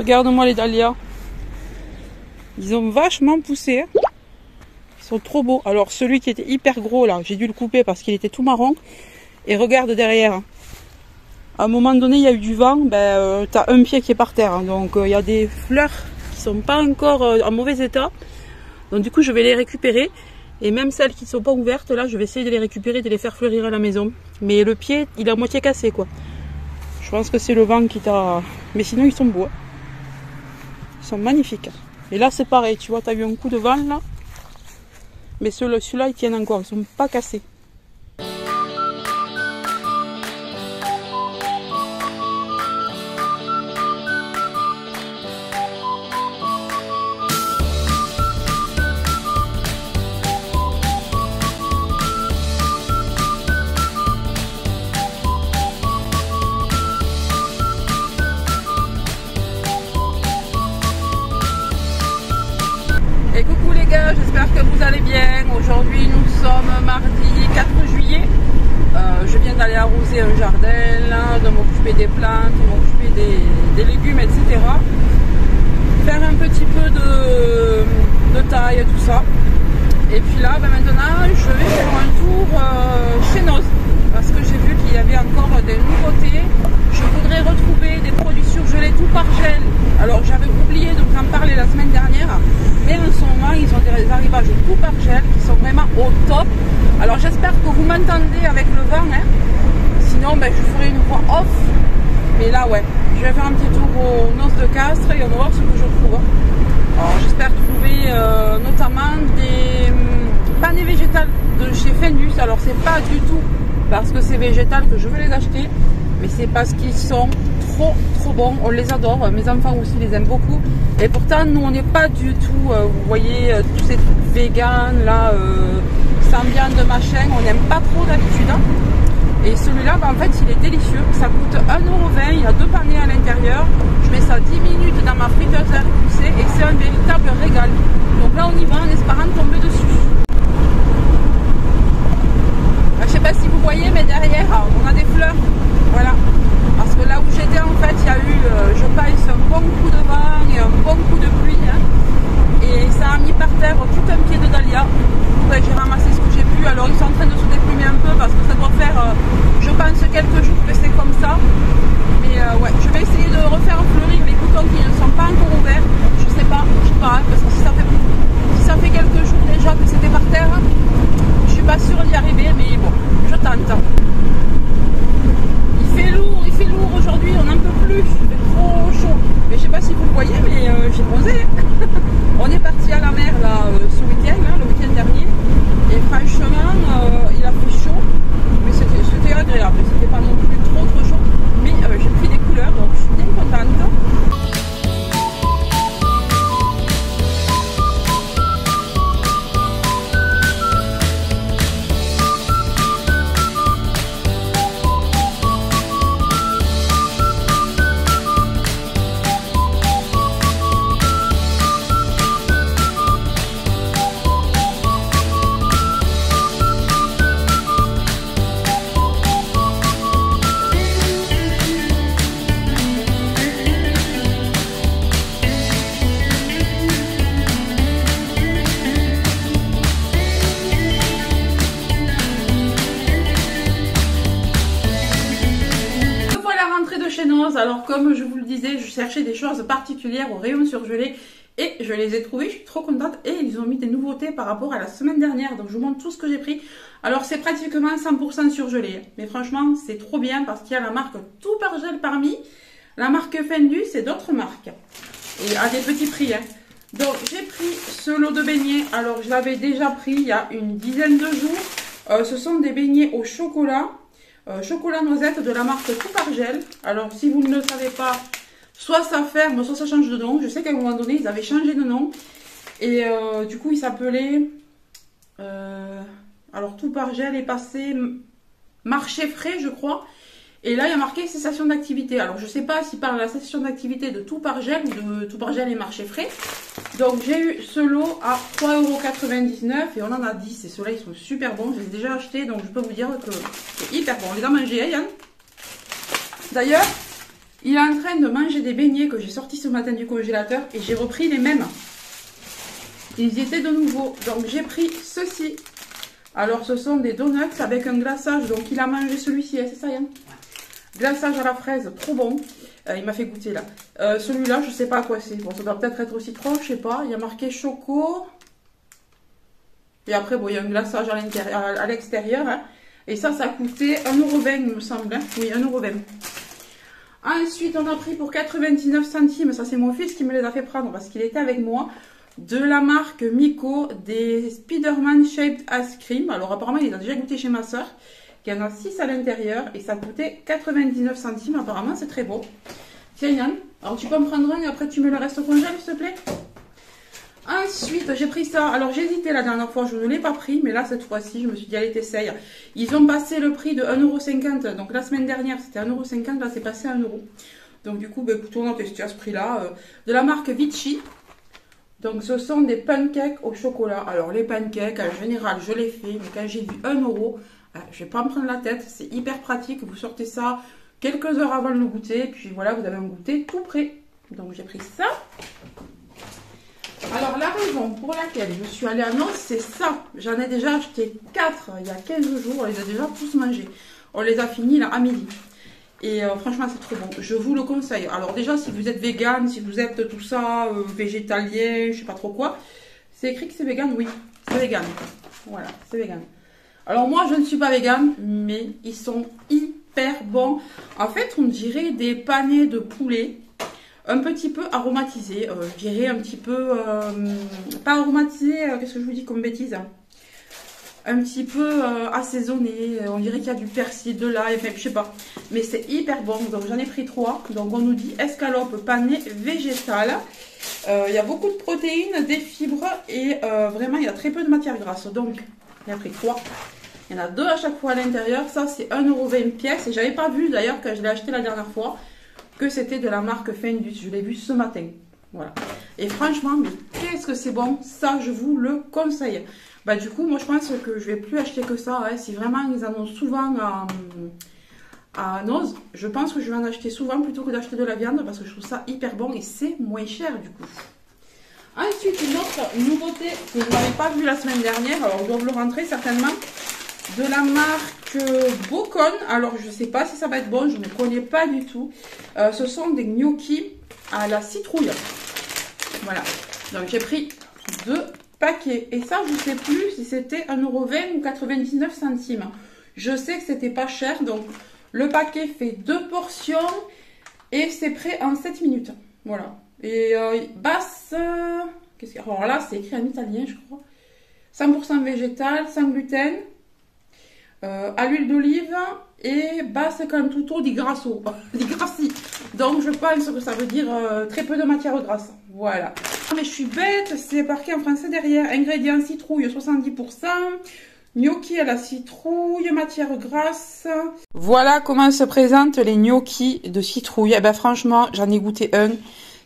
Regarde-moi les dahlias. Ils ont vachement poussé. Hein. Ils sont trop beaux. Alors celui qui était hyper gros là, j'ai dû le couper parce qu'il était tout marron. Et regarde derrière. À un moment donné, il y a eu du vent. Ben, t'as un pied qui est par terre. Hein. Donc il y a des fleurs qui sont pas encore en mauvais état. Donc du coup, je vais les récupérer. Et même celles qui ne sont pas ouvertes, là, je vais essayer de les récupérer, de les faire fleurir à la maison. Mais le pied, il est à moitié cassé, quoi. Je pense que c'est le vent qui t'a... Mais sinon, ils sont beaux. Hein. Ils sont magnifiques. Et là, c'est pareil. Tu vois, tu as eu un coup de vent, là. Mais ceux-là, ils tiennent encore. Ils ne sont pas cassés. Et coucou les gars, j'espère que vous allez bien. Aujourd'hui nous sommes mardi 4 juillet. Je viens d'aller arroser un jardin, là, de m'occuper des plantes, de m'occuper des légumes, etc. Faire un petit peu de taille, tout ça. Et puis là, ben maintenant, je vais faire un tour chez Noz. Parce que j'ai vu qu'il y avait encore des nouveautés. Je voudrais retrouver des produits surgelés tout par gel. Alors j'avais oublié de vous en parler la semaine dernière. Mais en ce moment, ils ont des arrivages tout par gel qui sont vraiment au top. Alors j'espère que vous m'entendez avec le vent. Hein. Sinon, ben, je ferai une voix off. Mais là, ouais, je vais faire un petit tour aux noces de Castres et on va voir ce que je trouve. Alors j'espère trouver notamment des paniers végétales de chez Fendus. Alors c'est pas du tout parce que c'est végétal que je veux les acheter, mais c'est parce qu'ils sont trop bons, on les adore, mes enfants aussi les aiment beaucoup, et pourtant nous on n'est pas du tout, vous voyez, tous ces trucs vegan là, sans viande de machin, on n'aime pas trop d'habitude, hein. Et celui-là, bah, en fait il est délicieux, ça coûte 1,20 €, il y a 2 paniers à l'intérieur, je mets ça 10 minutes dans ma friteuse à pousser et c'est un véritable régal. Donc là on y va en espérant tomber dessus. Je sais pas si vous voyez, mais derrière on a des fleurs, voilà. Parce que là où j'étais, en fait, il y a eu, je pense, un bon coup de vent et un bon coup de pluie. Hein, et ça a mis par terre tout un pied de dahlia. Ouais, j'ai ramassé ce que j'ai pu. Alors, ils sont en train de se déplumer un peu parce que ça doit faire, je pense, quelques jours que c'est comme ça. Mais ouais, je vais essayer de refaire fleurir les boutons qui ne sont pas encore ouverts. Je sais pas, parce que si ça fait quelques jours déjà que c'était par terre, je suis pas sûre d'y arriver. Mais bon, je tente. Il fait lourd aujourd'hui, on n'en peut plus, il fait trop chaud. Mais je sais pas si vous le voyez, mais j'ai posé. On est parti à la mer là ce week-end, hein, le week-end dernier. Et franchement, il a fait chaud, mais c'était agréable. C'était pas non plus trop chaud. Mais j'ai pris des couleurs, donc je suis bien contente. Alors comme je vous le disais, je cherchais des choses particulières au rayon surgelé et je les ai trouvées, je suis trop contente et ils ont mis des nouveautés par rapport à la semaine dernière, donc je vous montre tout ce que j'ai pris. Alors c'est pratiquement 100% surgelé, mais franchement c'est trop bien parce qu'il y a la marque tout par gel parmi, la marque Fendus et d'autres marques et à des petits prix. Hein. Donc j'ai pris ce lot de beignets, alors je l'avais déjà pris il y a une dizaine de jours, ce sont des beignets au chocolat. Chocolat noisette de la marque tout par gel. Alors si vous ne le savez pas, soit ça ferme, soit ça change de nom. Je sais qu'à un moment donné ils avaient changé de nom et du coup il s'appelait alors tout par gel est passé marché frais je crois, et là il y a marqué cessation d'activité. Alors je sais pas s'il parle de la cessation d'activité de tout par gel ou de tout par gel et marché frais. Donc j'ai eu ce lot à 3,99 € et on en a 10 et ceux-là ils sont super bons, je les ai déjà achetés donc je peux vous dire que c'est hyper bon. On les a mangés, hein, Yann. D'ailleurs, Il est en train de manger des beignets que j'ai sortis ce matin du congélateur et j'ai repris les mêmes. Ils y étaient de nouveau. Donc j'ai pris ceci. Alors ce sont des donuts avec un glaçage. Donc il a mangé celui-ci, c'est ça Yann? Glaçage à la fraise, trop bon. Il m'a fait goûter là. Celui-là, je sais pas à quoi c'est. Bon, ça doit peut-être être au citron, je sais pas. Il y a marqué choco. Et après, bon, il y a un glaçage à l'extérieur. Hein. Et ça coûtait 1,20 €, il me semble. Hein. Oui, 1,20 €. Ensuite, on a pris pour 99 centimes. Ça, c'est mon fils qui me les a fait prendre parce qu'il était avec moi. De la marque Miko, des Spider-Man Shaped Ice Cream. Alors, apparemment, il a déjà goûté chez ma soeur. Il y en a 6 à l'intérieur. Et ça coûtait 99 centimes. Apparemment, c'est très beau. Tiens, Yann. Alors, tu peux me prendre un et après, tu me le restes au congèle, s'il te plaît? Ensuite, j'ai pris ça. Alors, j'ai hésité la dernière fois, je ne l'ai pas pris. Mais là, cette fois-ci, je me suis dit, allez, t'essayes. Ils ont passé le prix de 1,50 €. Donc, la semaine dernière, c'était 1,50 €. Là, c'est passé à 1 €. Donc, du coup, bah, écoute, on a testé à ce prix-là. De la marque Vichy. Donc, ce sont des pancakes au chocolat. Alors, les pancakes, en général, je les fais. Mais quand j'ai vu 1 €, je ne vais pas me prendre la tête. C'est hyper pratique. Vous sortez ça quelques heures avant de le goûter. Puis, voilà, vous avez un goûter tout prêt. Donc, j'ai pris ça. Alors, la raison pour laquelle je suis allée à Noz, c'est ça. J'en ai déjà acheté 4 il y a 15 jours. On les a déjà tous mangés. On les a finis là à midi. Et franchement, c'est trop bon. Je vous le conseille. Alors déjà, si vous êtes vegan, si vous êtes tout ça, végétalien, je sais pas trop quoi. C'est écrit que c'est vegan, oui. C'est vegan. Voilà, c'est vegan. Alors moi, je ne suis pas vegan, mais ils sont hyper bons. En fait, on dirait des panais de poulet. Un petit peu aromatisé, je dirais un petit peu, pas aromatisé, qu'est-ce que je vous dis comme bêtise, hein. Un petit peu assaisonné, on dirait qu'il y a du persil, de l'ail, enfin je sais pas, mais c'est hyper bon, donc j'en ai pris 3, donc on nous dit escalope panée végétale, il y a beaucoup de protéines, des fibres et vraiment il y a très peu de matière grasse, donc j'en ai pris 3. Il y en a 2 à chaque fois à l'intérieur, ça c'est 1,20 € pièce et j'avais pas vu d'ailleurs quand je l'ai acheté la dernière fois, que c'était de la marque Findus. Je l'ai vu ce matin. Voilà. Et franchement, mais qu'est-ce que c'est bon. Ça, je vous le conseille. Bah du coup, moi, je pense que je vais plus acheter que ça. Hein. Si vraiment, ils en ont souvent à Noz, je pense que je vais en acheter souvent plutôt que d'acheter de la viande parce que je trouve ça hyper bon et c'est moins cher du coup. Ensuite, une autre nouveauté que vous n'avez pas vue la semaine dernière. Alors, je dois vous le rentrer certainement. De la marque Bocon. Alors, je ne sais pas si ça va être bon. Je ne connais pas du tout. Ce sont des gnocchis à la citrouille. Voilà. Donc, j'ai pris 2 paquets. Et ça, je ne sais plus si c'était 1,20 € ou 99 centimes. Je sais que c'était pas cher. Donc, le paquet fait 2 portions. Et c'est prêt en 7 minutes. Voilà. Et basse... Alors là, c'est écrit en italien, je crois. 100% végétal, sans gluten. À l'huile d'olive et basse cantuto di grasso, di grassi. Donc je pense que ça veut dire très peu de matière grasse. Voilà. Mais je suis bête, c'est marqué en français derrière. Ingrédients citrouille 70%, gnocchi à la citrouille, matière grasse. Voilà comment se présentent les gnocchis de citrouille. Eh ben franchement, j'en ai goûté un.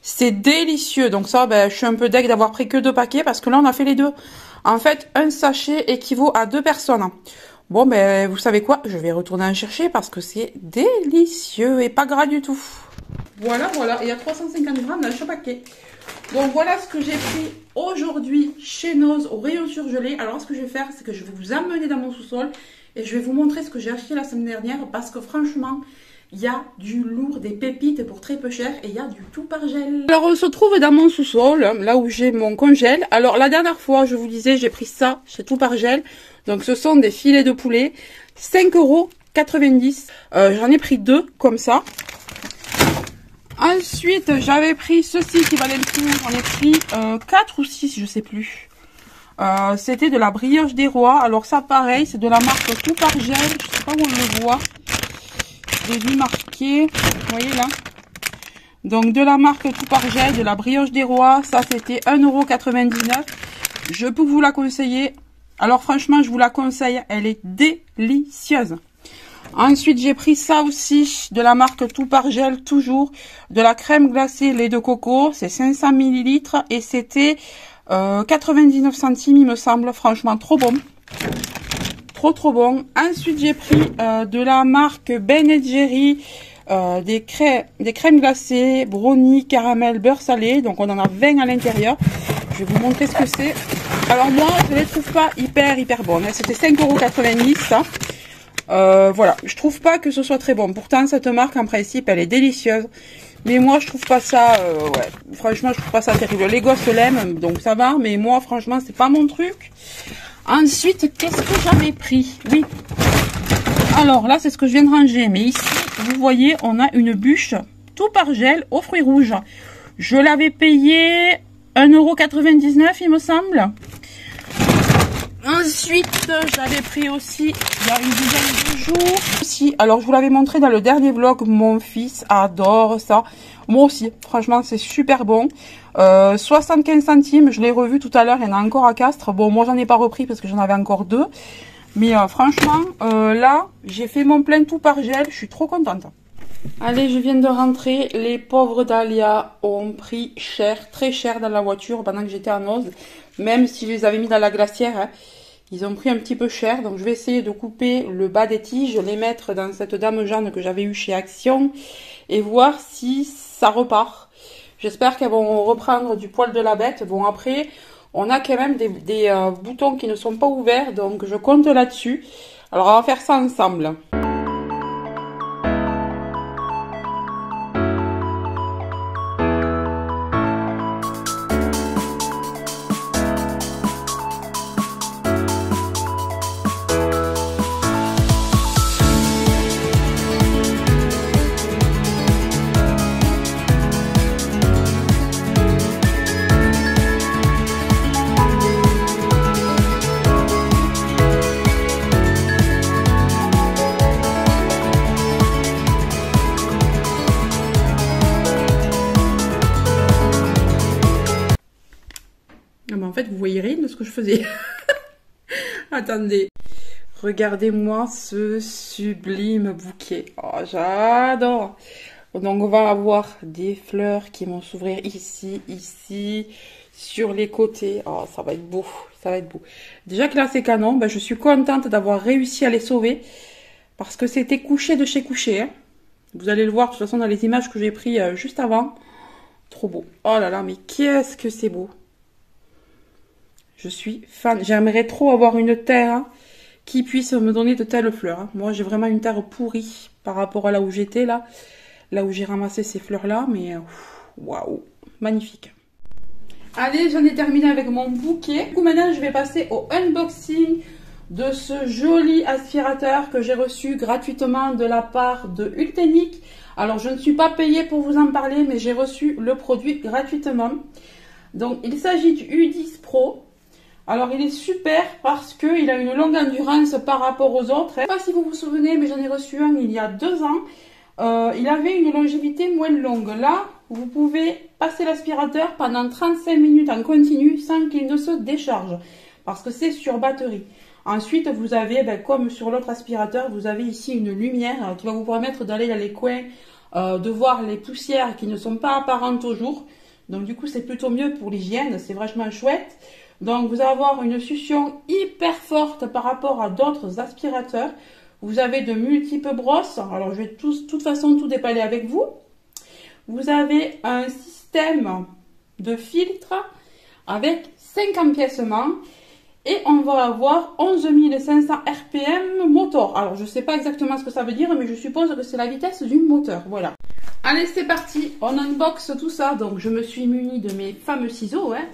C'est délicieux. Donc ça, ben, je suis un peu deg d'avoir pris que 2 paquets parce que là, on a fait les 2. En fait, un sachet équivaut à 2 personnes. Bon, ben, vous savez quoi? Je vais retourner en chercher parce que c'est délicieux et pas gras du tout. Voilà, voilà. Il y a 350 grammes dans chaque paquet. Donc, voilà ce que j'ai pris aujourd'hui chez Noz au rayon surgelé. Alors, ce que je vais faire, c'est que je vais vous emmener dans mon sous-sol et je vais vous montrer ce que j'ai acheté la semaine dernière parce que franchement, il y a du lourd, des pépites pour très peu cher et il y a du tout par gel. Alors, on se trouve dans mon sous-sol, là où j'ai mon congèle. Alors, la dernière fois, je vous disais, j'ai pris ça chez Tout par gel. Donc, ce sont des filets de poulet, 5,90 €. J'en ai pris 2 comme ça. Ensuite, j'avais pris ceci qui valait le coup. J'en ai pris 4 ou 6, je sais plus. C'était de la brioche des rois. Alors, ça, pareil, c'est de la marque Tout par gel. Je sais pas où on le voit. J'ai vu marqué, vous voyez là. Donc, de la marque Tout par gel, de la brioche des rois. Ça, c'était 1,99 €. Je peux vous la conseiller. Alors franchement, je vous la conseille, elle est délicieuse. Ensuite, j'ai pris ça aussi, de la marque Tout par gel, toujours, de la crème glacée lait de coco, c'est 500 ml et c'était 99 centimes, il me semble, franchement, trop bon. Trop bon. Ensuite, j'ai pris de la marque Ben & Jerry, des crèmes glacées, brownie, caramel, beurre salé. Donc on en a 20 à l'intérieur. Je vais vous montrer ce que c'est. Alors moi, je ne les trouve pas hyper bonnes. C'était 5,90 €, ça. Voilà, je trouve pas que ce soit très bon. Pourtant, cette marque, en principe, elle est délicieuse. Mais moi, je trouve pas ça, ouais, franchement, je trouve pas ça terrible. Les gosses l'aiment, donc ça va. Mais moi, franchement, c'est pas mon truc. Ensuite, qu'est-ce que j'avais pris? Oui. Alors là, c'est ce que je viens de ranger. Mais ici, vous voyez, on a une bûche tout par gel aux fruits rouges. Je l'avais payé 1,99 €, il me semble. Ensuite, j'avais pris aussi, il y a une dizaine de jours. Aussi, alors je vous l'avais montré dans le dernier vlog, mon fils adore ça. Moi aussi, franchement, c'est super bon. 75 centimes, je l'ai revu tout à l'heure, il y en a encore à Castres. Bon, moi, j'en ai pas repris parce que j'en avais encore 2. Mais franchement, là, j'ai fait mon plein tout par gel, je suis trop contente. Allez, je viens de rentrer. Les pauvres Dahlia ont pris cher, très cher dans la voiture pendant que j'étais en Oz. Même si je les avais mis dans la glacière, hein, ils ont pris un petit peu cher. Donc je vais essayer de couper le bas des tiges, les mettre dans cette Dame Jeanne que j'avais eue chez Action et voir si ça repart. J'espère qu'elles vont reprendre du poil de la bête. Bon, après, on a quand même des boutons qui ne sont pas ouverts, donc je compte là-dessus. Alors on va faire ça ensemble. En fait, vous voyez rien de ce que je faisais. Attendez. Regardez-moi ce sublime bouquet. Oh, j'adore. Donc, on va avoir des fleurs qui vont s'ouvrir ici, sur les côtés. Oh, ça va être beau. Ça va être beau. Déjà que là, c'est canon. Ben, je suis contente d'avoir réussi à les sauver. Parce que c'était couché de chez couché. Hein. Vous allez le voir, de toute façon, dans les images que j'ai prises juste avant. Trop beau. Oh là là, mais qu'est-ce que c'est beau. Je suis fan. J'aimerais trop avoir une terre qui puisse me donner de telles fleurs. Moi, j'ai vraiment une terre pourrie par rapport à là où j'étais, là où j'ai ramassé ces fleurs-là. Mais waouh, magnifique. Allez, j'en ai terminé avec mon bouquet. Du coup, maintenant, je vais passer au unboxing de ce joli aspirateur que j'ai reçu gratuitement de la part de Ultenic. Alors, je ne suis pas payée pour vous en parler, mais j'ai reçu le produit gratuitement. Donc, il s'agit du U10 Pro. Alors, il est super parce qu'il a une longue endurance par rapport aux autres. Je ne sais pas si vous vous souvenez, mais j'en ai reçu un il y a 2 ans. Il avait une longévité moins longue. Là, vous pouvez passer l'aspirateur pendant 35 minutes en continu sans qu'il ne se décharge. Parce que c'est sur batterie. Ensuite, vous avez, comme sur l'autre aspirateur, vous avez ici une lumière qui va vous permettre d'aller dans les coins, de voir les poussières qui ne sont pas apparentes au jour. Donc, du coup, c'est plutôt mieux pour l'hygiène. C'est vachement chouette. Donc, vous allez avoir une succion hyper forte par rapport à d'autres aspirateurs. Vous avez de multiples brosses. Alors, je vais de toute façon tout déballer avec vous. Vous avez un système de filtre avec 5 empiècements. Et on va avoir 11 500 RPM moteur. Alors, je ne sais pas exactement ce que ça veut dire, mais je suppose que c'est la vitesse du moteur. Voilà. Allez, c'est parti. On unbox tout ça. Donc, je me suis munie de mes fameux ciseaux. Hein.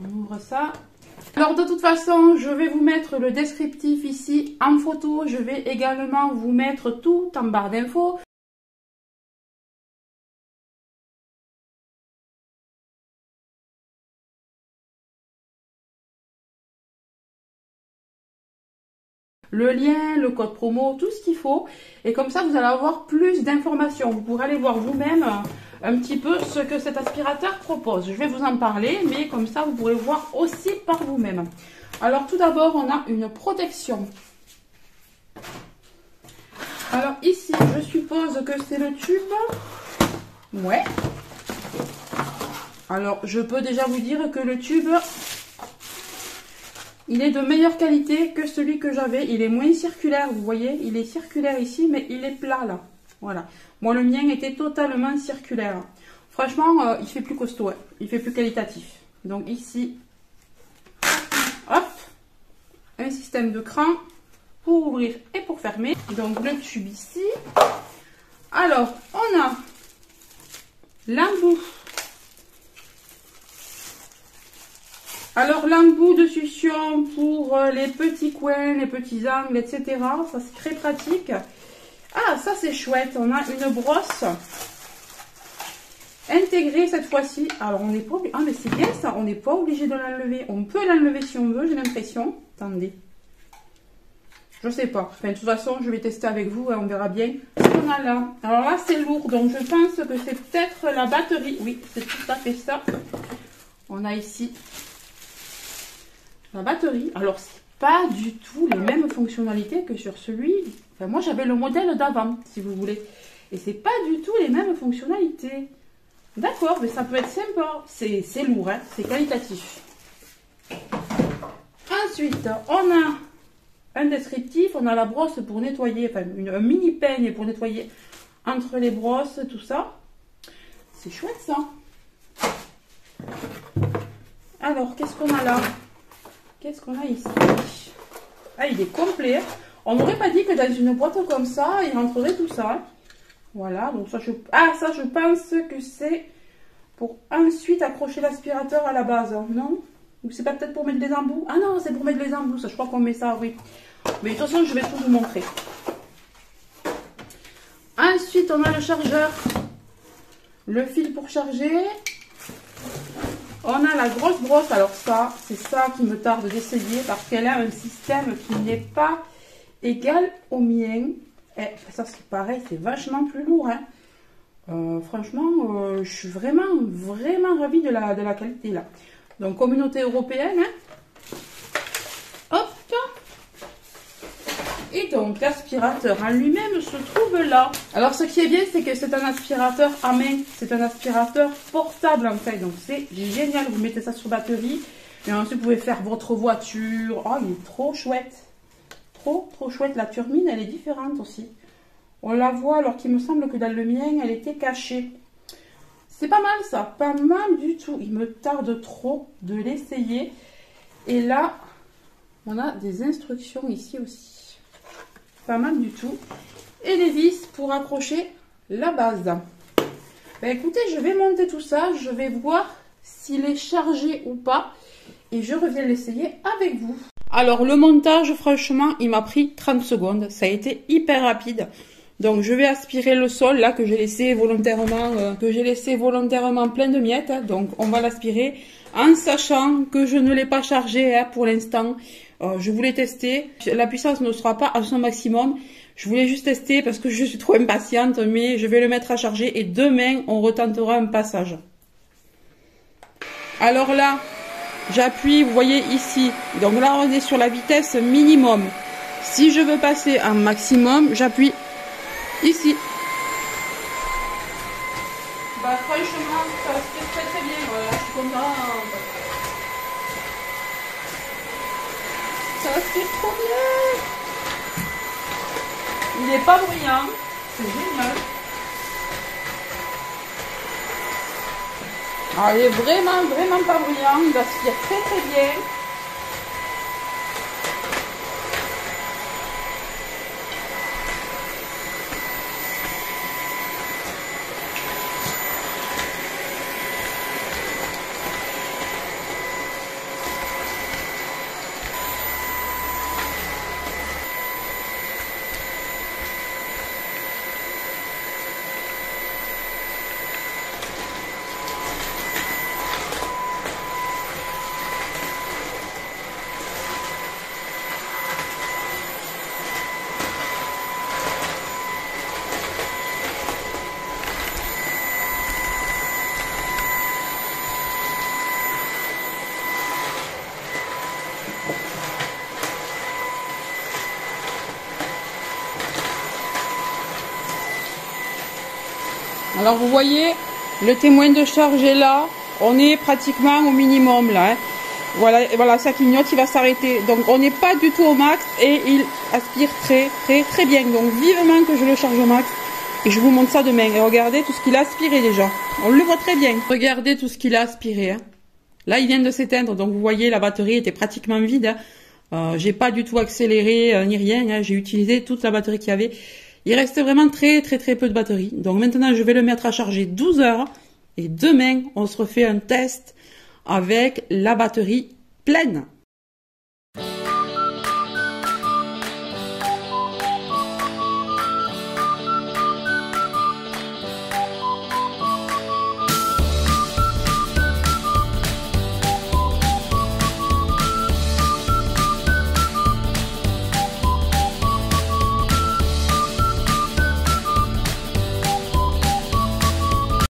On ouvre ça. Alors de toute façon, je vais vous mettre le descriptif ici en photo. Je vais également vous mettre tout en barre d'infos. Le lien, le code promo, tout ce qu'il faut. Et comme ça, vous allez avoir plus d'informations. Vous pourrez aller voir vous-même un petit peu ce que cet aspirateur propose. Je vais vous en parler, mais comme ça, vous pourrez voir aussi par vous-même. Alors, tout d'abord, on a une protection. Alors, ici, je suppose que c'est le tube. Ouais. Alors, je peux déjà vous dire que le tube, il est de meilleure qualité que celui que j'avais. Il est moins circulaire, vous voyez. Il est circulaire ici, mais il est plat là. Voilà. Moi, le mien était totalement circulaire. Franchement, il fait plus costaud. Ouais. Il fait plus qualitatif. Donc ici, hop, un système de cran pour ouvrir et pour fermer. Donc le tube ici. Alors, on a l'embout. Alors l'embout de succion pour les petits coins, les petits angles, etc. Ça c'est très pratique. Ah, ça c'est chouette. On a une brosse intégrée cette fois-ci. Alors on n'est pas obligé. Ah mais c'est bien ça. On n'est pas obligé de l'enlever. On peut l'enlever si on veut. J'ai l'impression. Attendez. Je sais pas. Enfin, de toute façon, je vais tester avec vous et on verra bien ce qu'on a là. Alors là, c'est lourd. Donc, je pense que c'est peut-être la batterie. Oui, c'est tout à fait ça. On a ici la batterie. Alors, c'est pas du tout les mêmes fonctionnalités que sur celui... Enfin, moi, j'avais le modèle d'avant, si vous voulez. Et c'est pas du tout les mêmes fonctionnalités. D'accord, mais ça peut être sympa. C'est lourd, hein. C'est qualitatif. Ensuite, on a... un descriptif, on a la brosse pour nettoyer, enfin un mini peigne pour nettoyer entre les brosses, tout ça. C'est chouette ça. Alors, qu'est-ce qu'on a là? Qu'est-ce qu'on a ici? Ah, il est complet. On n'aurait pas dit que dans une boîte comme ça, il rentrerait tout ça. Voilà, donc ça je... Ah, ça je pense que c'est pour ensuite accrocher l'aspirateur à la base, non? Ou c'est pas peut-être pour mettre des embouts? Ah non, c'est pour mettre les embouts, ça, je crois qu'on met ça, oui. Mais de toute façon, je vais tout vous montrer. Ensuite, on a le chargeur. Le fil pour charger. On a la grosse brosse. Alors ça, c'est ça qui me tarde d'essayer parce qu'elle a un système qui n'est pas égal au mien. Et ça, c'est pareil, c'est vachement plus lourd, hein. Franchement, je suis vraiment ravie de la qualité là. Donc, communauté européenne. Hein. Hop. Et donc, l'aspirateur en lui-même se trouve là. Alors, ce qui est bien, c'est que c'est un aspirateur à main. C'est un aspirateur portable, en fait. Donc, c'est génial. Vous mettez ça sur batterie. Et ensuite, vous pouvez faire votre voiture. Oh, il est trop chouette. Trop chouette. La turbine, elle est différente aussi. On la voit, alors qu'il me semble que dans le mien, elle était cachée. C'est pas mal ça, pas mal du tout. Il me tarde trop de l'essayer. Et là, on a des instructions ici aussi. Pas mal du tout. Et les vis pour accrocher la base. Ben écoutez, je vais monter tout ça. Je vais voir s'il est chargé ou pas. Et je reviens l'essayer avec vous. Alors le montage, franchement, il m'a pris 30 secondes. Ça a été hyper rapide. Donc je vais aspirer le sol là que j'ai laissé volontairement plein de miettes. Donc on va l'aspirer en sachant que je ne l'ai pas chargé pour l'instant. Je voulais tester. La puissance ne sera pas à son maximum. Je voulais juste tester parce que je suis trop impatiente, mais je vais le mettre à charger et demain on retentera un passage. Alors là, j'appuie, vous voyez ici. Donc là on est sur la vitesse minimum. Si je veux passer en maximum, j'appuie ici. Bah franchement, ça se fait très bien, voilà, je suis contente. Ça se fait trop bien. Il n'est pas bruyant, c'est génial. Alors, il est vraiment pas bruyant, il aspire très bien. Alors vous voyez, le témoin de charge est là, on est pratiquement au minimum là. Hein. Voilà, voilà, ça clignote, il va s'arrêter. Donc on n'est pas du tout au max et il aspire très bien. Donc vivement que je le charge au max. Et je vous montre ça demain. Et regardez tout ce qu'il a aspiré déjà. On le voit très bien. Regardez tout ce qu'il a aspiré. Hein. Là, il vient de s'éteindre. Donc vous voyez, la batterie était pratiquement vide. Hein. J'ai pas du tout accéléré ni rien. Hein. J'ai utilisé toute la batterie qu'il y avait. Il reste vraiment très peu de batterie. Donc maintenant, je vais le mettre à charger 12 heures. Et demain, on se refait un test avec la batterie pleine.